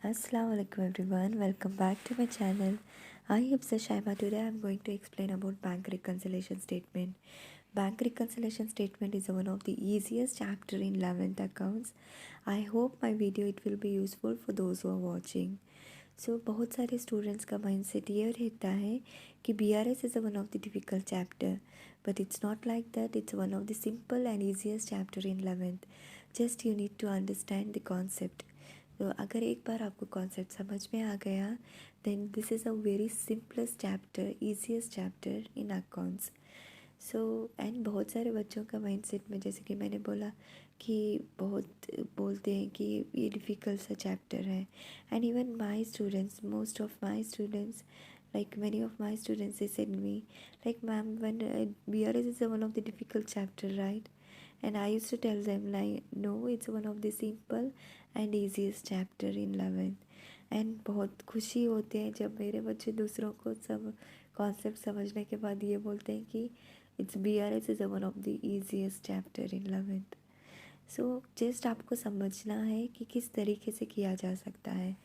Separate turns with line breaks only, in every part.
Assalamu alaikum everyone, welcome back to my channel. I am Sashaiba. Today I am going to explain about bank reconciliation statement. Bank reconciliation statement is one of the easiest chapter in 11th accounts. I hope my video it will be useful for those who are watching. बहुत सारे students का mindset ये रहता है कि BRS is one of the difficult chapter, but it's not like that. It's one of the simple and easiest chapter in 11th. Just you need to understand the concept. तो अगर एक बार आपको concept समझ में आ गया, then this is a very simplest chapter, easiest chapter in accounts. And बहुत सारे बच्चों का माइंडसेट में, जैसे कि मैंने बोला, कि बहुत बोलते हैं कि ये डिफ़िकल्ट सा चैप्टर है. And even my students, most of my students, like many of my students, they said me like, ma'am, when BRS is one of the difficult chapter, right? And I used to tell them like, no, it's one of the simple and easiest chapter in 11th. And बहुत खुशी होते हैं जब मेरे बच्चे दूसरों को सब कॉन्सेप्ट समझने के बाद ये बोलते हैं कि it's BRS is one of the easiest chapter in 11th. Just आपको समझना है कि किस तरीके से किया जा सकता है.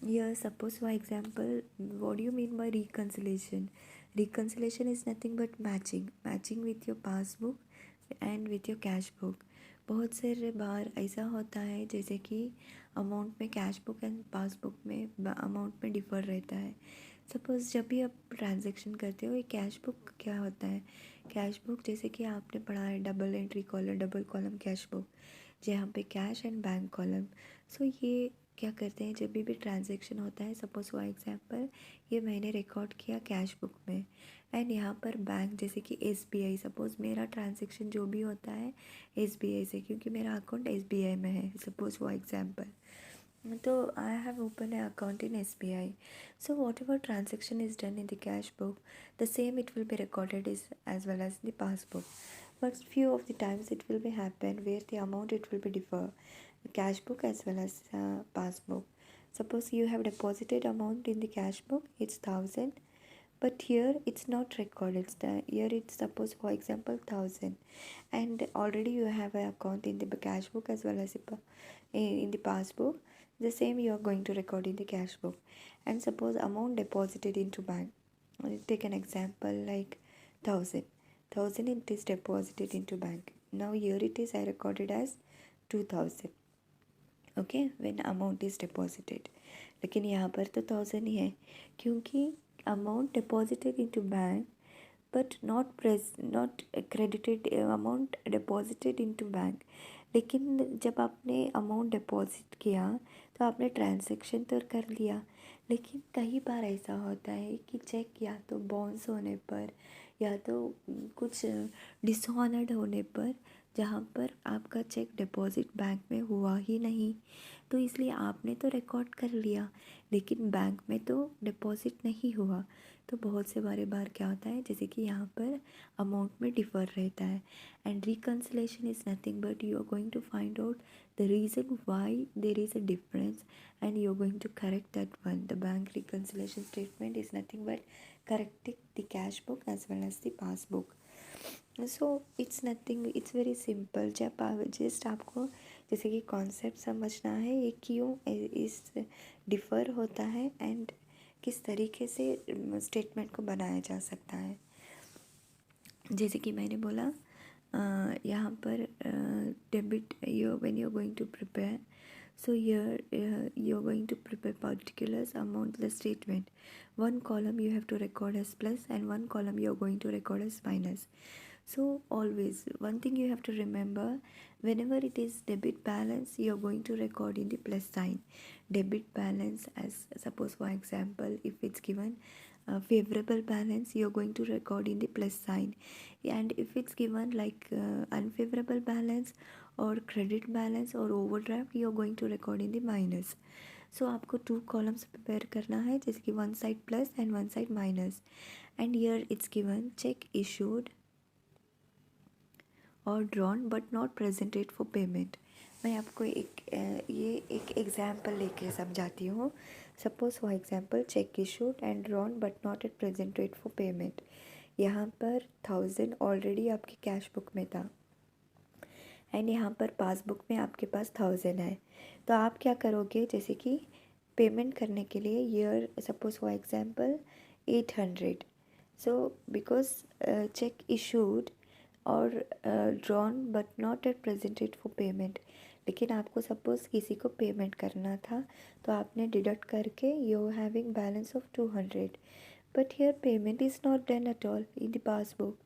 Here, suppose for example, what do you mean by reconciliation? Reconciliation is nothing but matching with your passbook and with your cash book. बहुत सारे बार ऐसा होता है जैसे कि अमाउंट में कैश बुक एंड पासबुक में अमाउंट में डिफ़र रहता है. सपोज़ जब भी आप ट्रांजेक्शन करते हो, ये कैश बुक क्या होता है? कैश बुक जैसे कि आपने पढ़ा है double entry column, double column cash book, जहाँ पे कैश एंड बैंक कॉलम. ये क्या करते हैं, जब भी ट्रांजेक्शन होता है, सपोज फॉर एग्जांपल ये मैंने रिकॉर्ड किया कैश बुक में, एंड यहाँ पर बैंक जैसे कि SBI, सपोज़ मेरा ट्रांजेक्शन जो भी होता है SBI से, क्योंकि मेरा अकाउंट SBI में है, सपोज़ फॉर एग्जांपल. तो I have open a account in SBI. Whatever transaction is done in the cash book, the same it will be recorded is as well as the passbook. But few of the times it will be happen where the amount it will be differ, cash book as well as passbook. Suppose you have deposited amount in the cash book, it's 1,000, but here it's not recorded. Here it's suppose for example 1,000, and already you have an account in the cash book as well as in the passbook. The same you are going to record in the cash book. And suppose amount deposited into bank. Take an example like 1,000 it is deposited into bank. Now here it is I recorded as 2,000. Okay, when amount is deposited. लेकिन यहाँ पर तो 1,000 ही है, क्योंकि amount deposited into bank but not credited amount deposited into bank. लेकिन जब आपने amount deposit किया तो आपने ट्रांजैक्शन तो कर लिया, लेकिन कई बार ऐसा होता है कि चेक या तो बाउंस होने पर या तो कुछ डिसऑनर्ड होने पर, जहाँ पर आपका चेक डिपॉजिट बैंक में हुआ ही नहीं, तो इसलिए आपने तो रिकॉर्ड कर लिया लेकिन बैंक में तो डिपॉजिट नहीं हुआ. तो बहुत से बार क्या होता है, जैसे कि यहाँ पर अमाउंट में डिफ़र रहता है. And reconciliation is nothing but you are going to find out the reason why there is a difference, and you're going to correct that one. The bank reconciliation statement is nothing but correcting the cash book as well as the passbook. It's nothing, it's very simple. जब just आपको जैसे कि concept समझना है ये क्यों इस differ होता है एंड किस तरीके से स्टेटमेंट को बनाया जा सकता है. जैसे कि मैंने बोला यहाँ पर debit when you are going to prepare. Here you are going to prepare particulars amount the statement. One column you have to record as plus and one column you are going to record as minus. Always one thing you have to remember, whenever it is debit balance you are going to record in the plus sign. Debit balance, as suppose for example if it's given favorable balance, you are going to record in the plus sign, and if it's given like unfavorable balance और credit balance और overdraft you are going to record in the minus. आपको 2 columns prepare करना है, जैसे कि one side plus and one side minus. And here it's given cheque issued और drawn but not presented for payment. मैं आपको एक एग्जाम्पल लेके समझाती हूँ. Suppose for example cheque issued and drawn but not at presented for payment. यहाँ पर 1,000 already आपकी कैश बुक में था एंड यहाँ पर पासबुक में आपके पास 1,000 है. तो आप क्या करोगे, जैसे कि पेमेंट करने के लिए here suppose for example 800. So because cheque issued और drawn but not at presented for payment, लेकिन आपको सपोज़ किसी को पेमेंट करना था तो आपने डिडक्ट करके you having balance of 200, but here payment is not done at all in the passbook.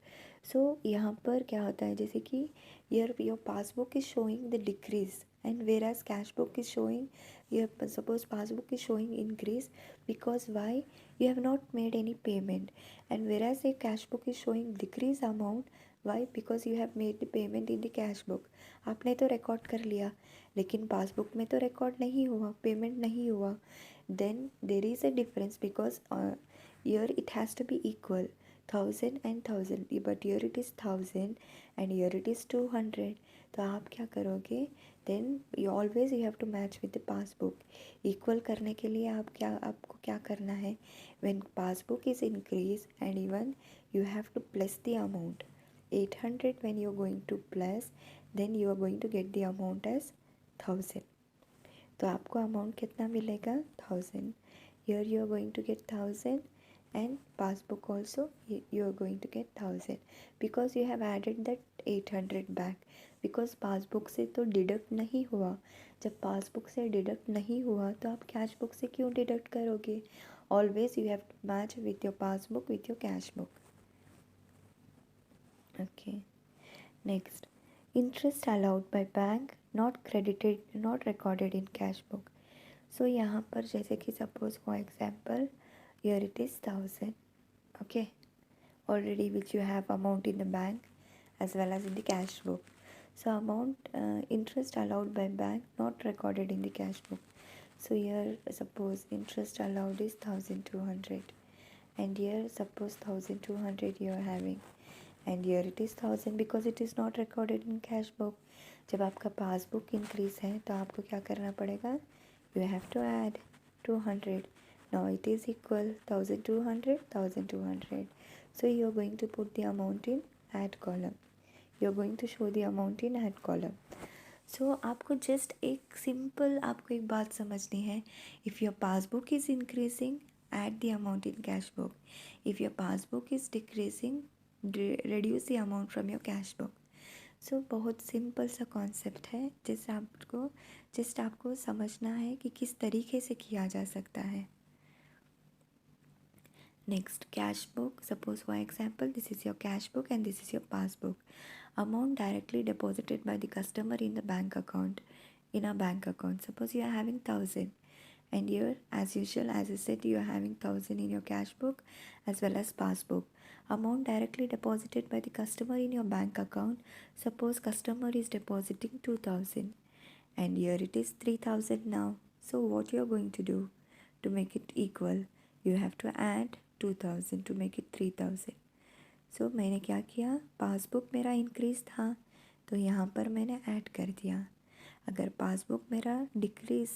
So यहाँ पर क्या होता है, जैसे कि your passbook is showing the decrease and whereas cash book is showing, your suppose passbook is showing increase because why, you have not made any payment, and whereas a cash book is showing decrease amount, why, because you have made the payment in the cash book. आपने तो record कर लिया लेकिन passbook में तो record नहीं हुआ, payment नहीं हुआ. then there is a difference because here it has to be equal, 1000 and 1000, but here it is 1000 and here it is 200. तो आप क्या करोगे, then you always you have to match with the passbook. Equal करने के लिए आपको क्या करना है, when passbook is increase and even you have to plus the amount 800. When you are going to plus, then you are going to get the amount as 1000. तो आपको amount कितना मिलेगा, 1000. Here you are going to get 1000 and passbook also you are going to get 1000 because you have added that 800 back, because passbook से तो deduct नहीं हुआ. जब passbook से डिडक्ट नहीं हुआ तो आप कैश बुक से क्यों डिडक्ट करोगे. Always you have to match with your passbook with your cash book. Okay, next, interest allowed by bank not credited not recorded in cash book. So यहाँ पर जैसे कि suppose for example here it is 1000, okay, already which you have amount in the bank as well as in the cash book. So amount interest allowed by bank not recorded in the cash book. So here suppose interest allowed is 1200 and here suppose 1200 you are having and here it is 1000 because it is not recorded in cash book. जब आपका passbook increase है तो आपको क्या करना पड़ेगा, you have to add 200. Now it is equal 1200 1200. So you are going to put the amount in add column. You are going to show the amount in add column. So आपको just एक simple आपको एक बात समझनी है. If your passbook is increasing, add the amount in cash book. If your passbook is decreasing, reduce the amount from your cash book. So बहुत simple सा concept है जिससे आपको समझना है कि किस तरीके से किया जा सकता है. Next, cash book. Suppose for example, this is your cash book and this is your passbook. Amount directly deposited by the customer in the bank account, in a bank account. Suppose you are having 1000 and here as usual, as I said, you are having 1000 in your cash book as well as passbook. Amount directly deposited by the customer in your bank account. Suppose customer is depositing 2000 and here it is 3000 now. So what you are going to do to make it equal, you have to add 2000 to make it 3000. सो मैंने क्या किया, passbook मेरा increase था तो यहाँ पर मैंने add कर दिया. अगर पासबुक मेरा डिक्रीज़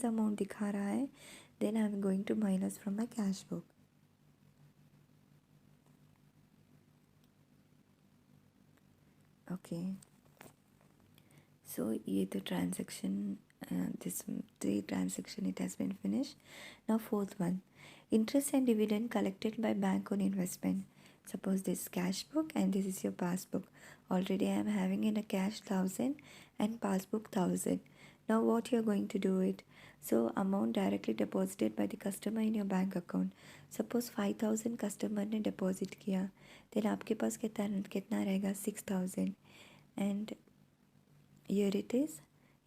अमाउंट दिखा रहा है, then I am going to minus from my cash book. Okay, so ये तो transaction, this 3 transaction it has been finished. Now fourth one, interest and dividend collected by bank on investment. Suppose this cash book and this is your passbook. Already I am having in a cash 1000 and passbook 1000. Now what you are going to do it, so amount directly deposited by the customer in your bank account. Suppose 5000 customer ने deposit किया, then आपके पास कितना रहेगा, 6000 and here it is.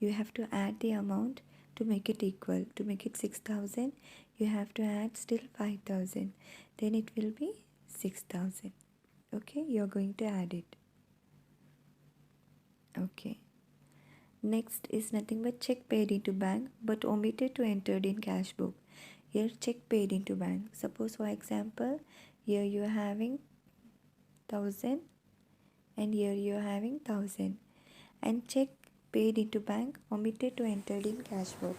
You have to add the amount to make it equal. To make it 6000, you have to add still 5000. Then it will be 6000. Okay, you are going to add it. Okay. Next is nothing but check paid into bank but omitted to entered in cash book. Here check paid into bank. Suppose for example, here you are having 1000 and here you are having 1000 and check paid into bank omitted to entered in cash book.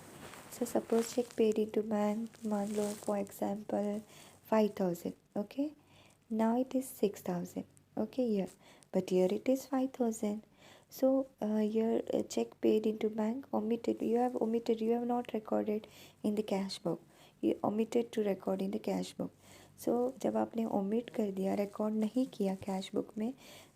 So suppose check paid into bank, मान लो for example 5000. Okay, now it is 6000. Okay, here, but here it is 5000. So your check paid into bank omitted. You have omitted. You have not recorded in the cash book. You omitted to record in the cash book. So जब आपने omit कर दिया, record नहीं किया cash book में,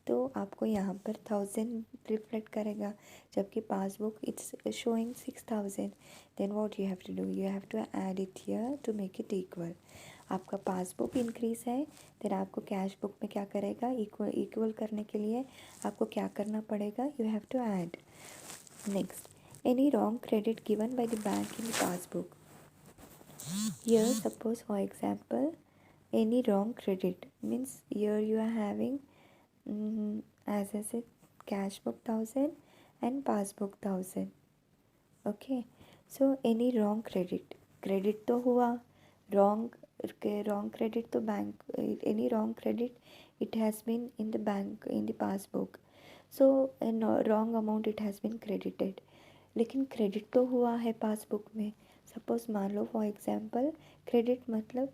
तो आपको यहाँ पर 1000 रिफ्लेक्ट करेगा, जबकि passbook it's showing 6000. Then what you have to do, you have to add it here to make it equal. आपका पासबुक इंक्रीज है, देन आपको कैश बुक में क्या करेगा, इक्वल करने के लिए आपको क्या करना पड़ेगा, you have to add. Next, any wrong credit given by the bank in the passbook. Here suppose for example any wrong credit means here you are having as I said cash book 1000 and passbook 1000. Okay, so any wrong credit तो हुआ, wrong credit तो bank, any wrong credit it has been in the bank in the passbook, so a wrong amount it has been credited. लेकिन credit तो हुआ है passbook में. Suppose मान लो फॉर एग्जांपल क्रेडिट मतलब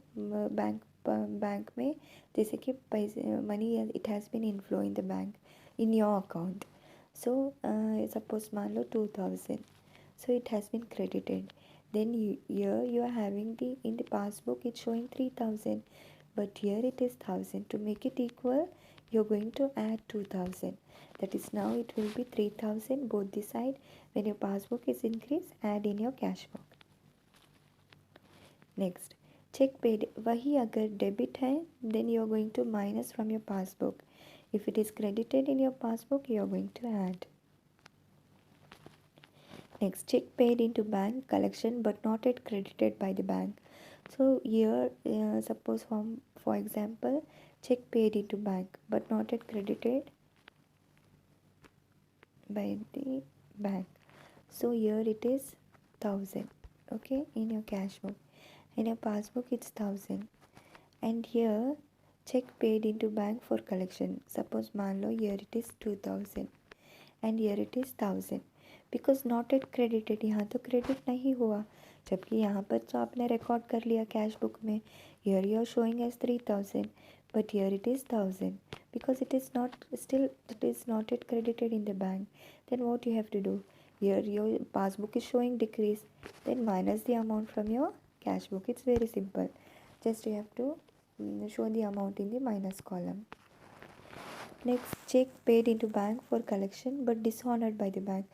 बैंक में जैसे कि पैसे money it has been inflow in the bank in your account. So suppose मान लो 2000, so it has been credited. Then here you are having the in the passbook it's showing 3000, but here it is 1000. To make it equal, you're going to add 2000. That is now it will be 3000 both the side. When your passbook is increased, add in your cash book. Next, check paid. वही अगर debit है, then you are going to minus from your passbook. If it is credited in your passbook, you are going to add. Next, check paid into bank collection but not yet credited by the bank. So here suppose for example check paid into bank but not yet credited by the bank. So here it is 1000, okay, in your cash book. In your passbook it's 1000. And here check paid into bank for collection. Suppose मान लो here it is 2000 and here it is 1000. Because not at credited, यहाँ तो credit नहीं हुआ, जबकि यहाँ पर तो आपने रिकॉर्ड कर लिया कैश बुक में. Here you are showing as 3000 but here it is 1000 because it is not at credited in the bank. Then what you have to do, here your passbook is showing decrease, then minus the amount from your cash book. It's very simple, just you have to show the amount in the minus column. Next, check paid into bank for collection but dishonored by the bank.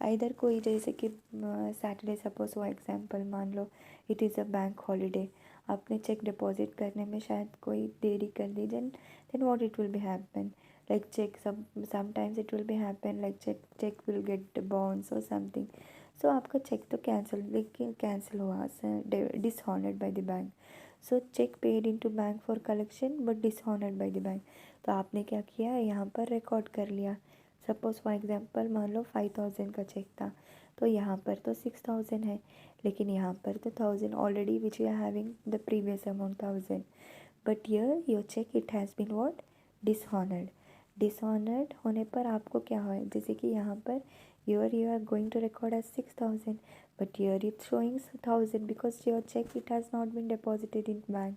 इधर कोई जैसे कि Saturday suppose for example मान लो it is a bank holiday, आपने cheque deposit करने में शायद कोई देरी कर दी, then what it will be happen, like cheque sometimes it will be happen like cheque will get bounce और समथिंग. सो आपका चेक तो कैंसिल हुआ, dishonoured by the bank. So cheque paid into bank for collection but dishonoured by the bank. तो आपने क्या किया, यहाँ पर रिकॉर्ड कर लिया. सपोज फॉर एग्जांपल मान लो 5000 का चेक था, तो यहाँ पर तो 6000 है, लेकिन यहाँ पर तो 1000 already which you are having the previous amount 1000. But here your cheque it has been what, dishonoured. Dishonoured होने पर आपको क्या हो, जैसे कि यहाँ पर you are going to record as 6000 but here it's showing 1000 because your cheque it has not been deposited in bank,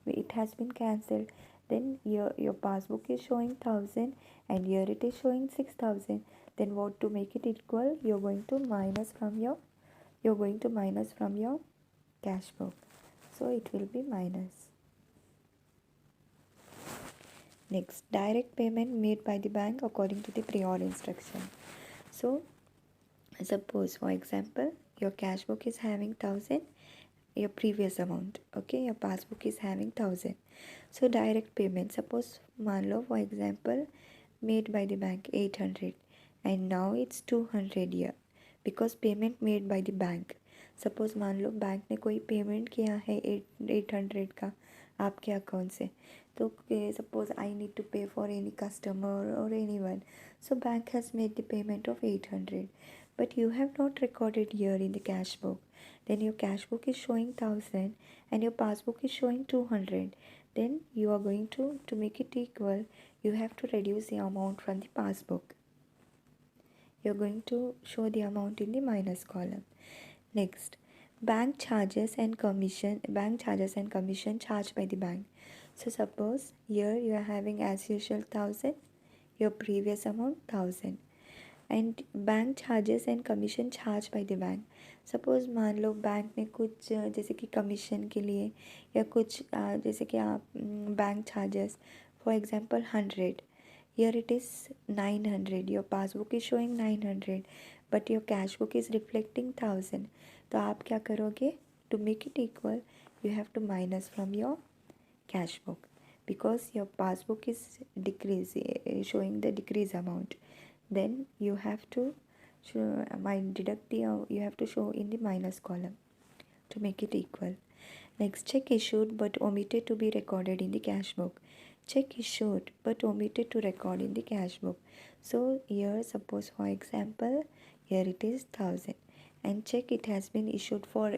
it has been cancelled. Then your passbook is showing 1000 and here it is showing 6000. Then what, to make it equal, you're going to minus from your cash book, so it will be minus. Next, direct payment made by the bank according to the prior instruction. So suppose for example your cash book is having 1000, your previous amount, okay, your passbook is having 1000. So direct payment, suppose मान लो for example made by the bank 800 and now it's 200 here because payment made by the bank. suppose मान लो bank ने कोई payment किया है 800 का आपके account से, तो suppose I need to pay for any customer or anyone, so bank has made the payment of 800 but you have not recorded here in the cash book. Then your cash book is showing 1000 and your passbook is showing 200. Then you are going to make it equal, you have to reduce the amount from the passbook. You're going to show the amount in the minus column. Next, bank charges and commission charged by the bank. So suppose here you are having as usual 1000, your previous amount 1000. And bank charges and commission charge by the bank. Suppose मान लो bank ने कुछ जैसे कि commission के लिए या कुछ जैसे कि आप bank charges for example 100. Here it is 900. Your passbook is showing 900, but your cash book is reflecting 1000. तो आप क्या करोगे? To make it equal, you have to minus from your cash book because your passbook is showing the decrease amount. Then you have to deduct the you have to show in the minus column to make it equal. Next, check issued but omitted to be recorded in the cash book. Check issued but omitted to record in the cash book. So here suppose for example here it is 1000 and check it has been issued for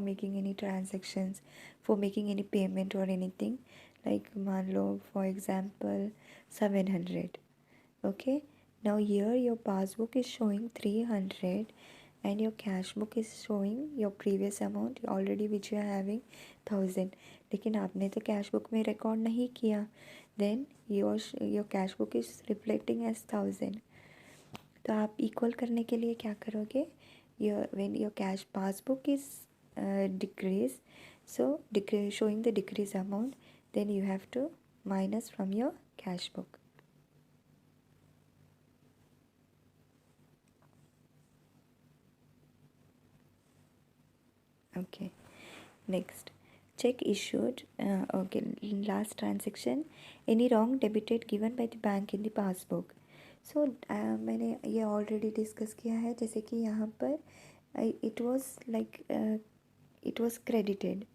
making any transactions, for making any payment or anything like मान लो for example 700. Okay, now here your passbook is showing 300 and your cash book is showing your previous amount already which you are having 1000. लेकिन आपने तो cash book में record नहीं किया. Then your cash book is reflecting as 1000. तो आप equal करने के लिए क्या करोगे? When your cash passbook is decrease, so decrease showing the decrease amount, then you have to minus from your cash book. Okay, next, check issued. Okay, last transaction. Any wrong debited given by the bank in the passbook. So मैंने ये already discuss किया है. जैसे कि यहाँ पर it was like it was credited.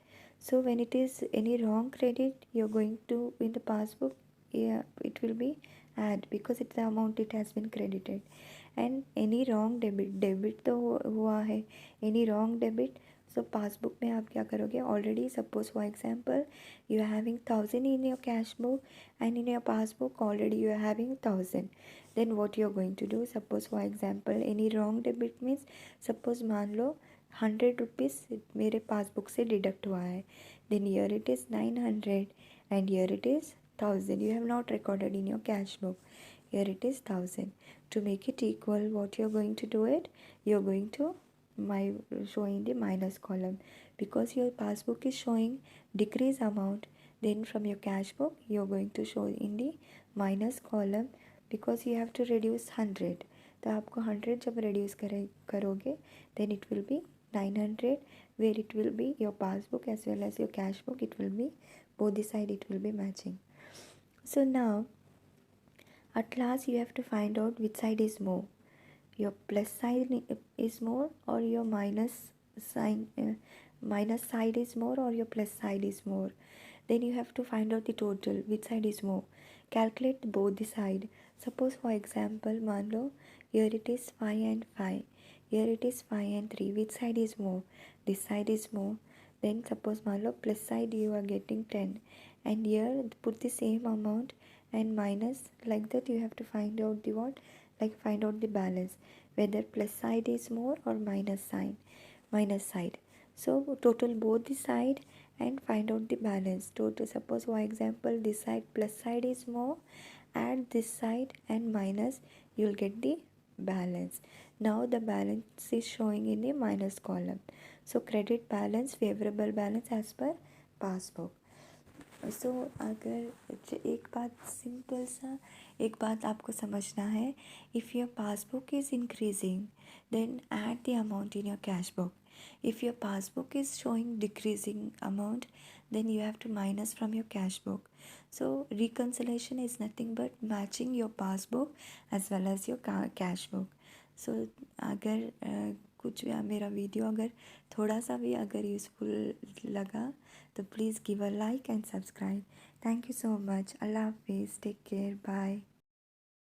So when it is any wrong credit, you're going to in the passbook, yeah, it will be add because it's the amount it has been credited. And any wrong debit तो हुआ है. Any wrong debit, so passbook में आप क्या करोगे? Already suppose for example you are having 1000 in your cash book and in your passbook already you are having 1000. Then what you are going to do? Suppose for example any wrong debit means suppose मान लो 100 rupees मेरे passbook से deduct हुआ है. Then here it is 900 and here it is 1000. You have not recorded in your cash book. Here it is 1000. To make it equal, what you are going to do it? You are going to showing the minus column because your passbook is showing decrease amount. Then from your cash book, you are going to show in the minus column because you have to reduce 100. तो आपको 100 जब reduce करोगे, then it will be 900, where it will be your passbook as well as your cash book. It will be both the side. It will be matching. So now, at last you have to find out which side is more. Your plus side is more or your minus side is more or your plus side is more. Then you have to find out the total, which side is more. Calculate both the side. Suppose for example मान लो here it is 5 and 5, here it is 5 and 3. Which side is more? This side is more. Then suppose मान लो plus side you are getting 10 and here put the same amount and minus, like that you have to find out the what, like find out the balance whether plus side is more or minus side. So total both the side and find out the balance. Total, suppose for example this side plus side is more, add this side and minus, you will get the balance. Now the balance is showing in the minus column. So credit balance, favorable balance as per passbook. सो अगर एक बात simple सा एक बात आपको समझना है, if your passbook is increasing then add the amount in your cash book. If your passbook is showing decreasing amount then you have to minus from your cash book. So reconciliation is nothing but matching your passbook as well as your cash book. So अगर कुछ भी मेरा video अगर थोड़ा सा भी अगर useful लगा तो please give a like and subscribe. Thank you so much. अल्लाह हाफिज़. Take care. बाय.